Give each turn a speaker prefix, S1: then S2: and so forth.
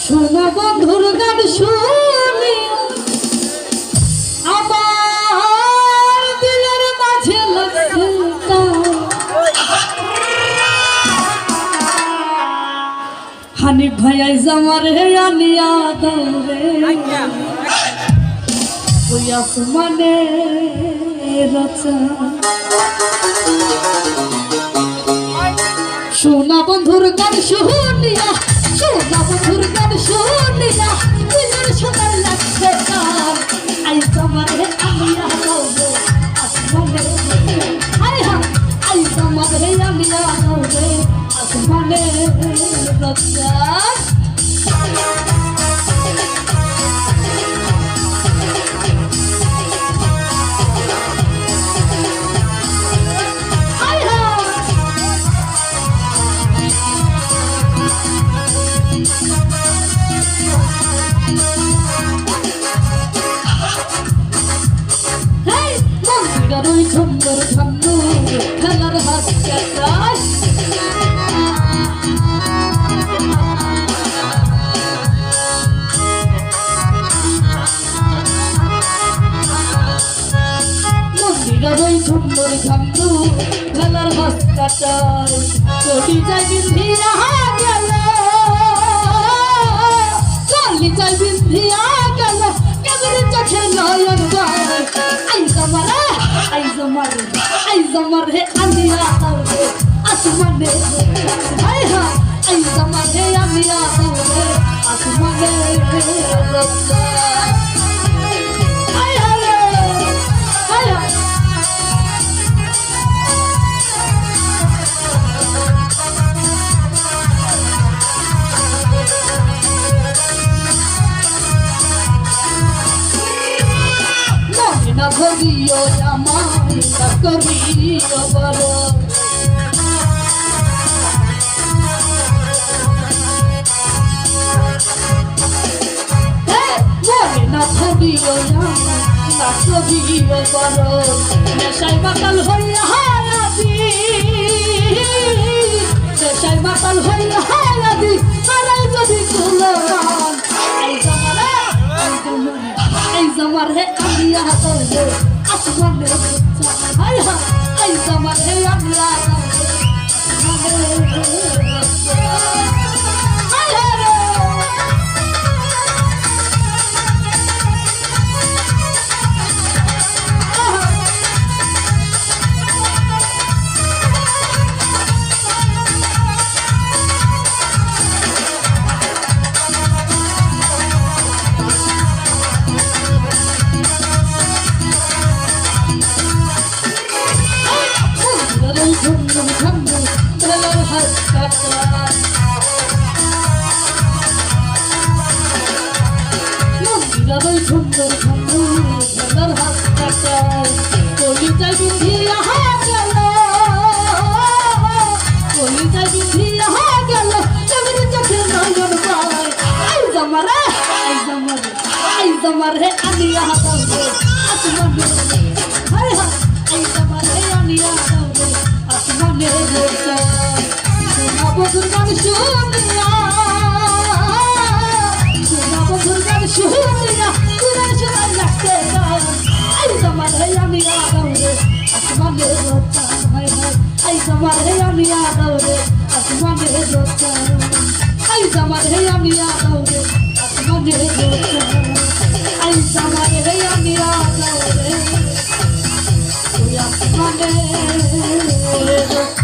S1: শোনা বন্ধুর গান শুনি আমার দিলের মাঝে লাগছে হানিফ ভাই আইজ আমার হে আনিয়া দরে ওই আসমানে রচা শোনা বন্ধুর গান শুনিয়া শোনা বন্ধুর গান শুনিয়া দিলের সোনার লাগছে গান আইজ আমার হে আনিয়া দরে আসমানে হায় হায় আইজ আমার হে আনিয়া দরে আসমানে রচা ওই সুন্দর ঝন্ডু খেলার হাসছে মন্দিরের ওই সুন্দর ঝন্ডু খেলার হাসকাটার চলি যাই বিন্ধিয়া গেল চলি যাই বিন্ধিয়া গেল কেমন চোখে নয়ন যায় আইজ আমার হে আনিয়া দরে আসমানে হায় হায় আইজ আমার হে আনিয়া দরে আসমানে রচা হায় হায় হায় হায় না ভরিও আমার না করিও বড় মনে না ভরিও আমার না করিও বড় নেশায় মাতাল হইয়া হারাদি নেশায় মাতাল হইয়া হারাদি আরাই যদি কুলমান আইজ আমার হে আনিয়া দরে আসমানে রচা হায় হায় আইজ আমার হে আনিয়া দরে আসমানে রচা হায় হায় মন্দিরের সুন্দর সুন্দর খেলার হাত কাটায় কলিজায় বিন্ধিয়া গেল কলিজায় বিন্ধিয়া গেল কেমন চোখে নয়ন পায় আইজ আমার হে আনিয়া দরে আসমানে হায় হায় আইজ আমার হে আনিয়া দরে আসমানে রচা শোনা বন্ধুর গান শুনিয়া শোনা বন্ধুর গান শুনিয়া দিলের সোনার লাগছে গান আইজ আমার হে আনিয়া দরে আসমানে রচা হায় হায় আইজ আমার হে আনিয়া দরে আসমানে রচা আইজ আমার হে আনিয়া দরে আসমানে রচা আইজ আমার হে আনিয়া দরে আসমানে রচা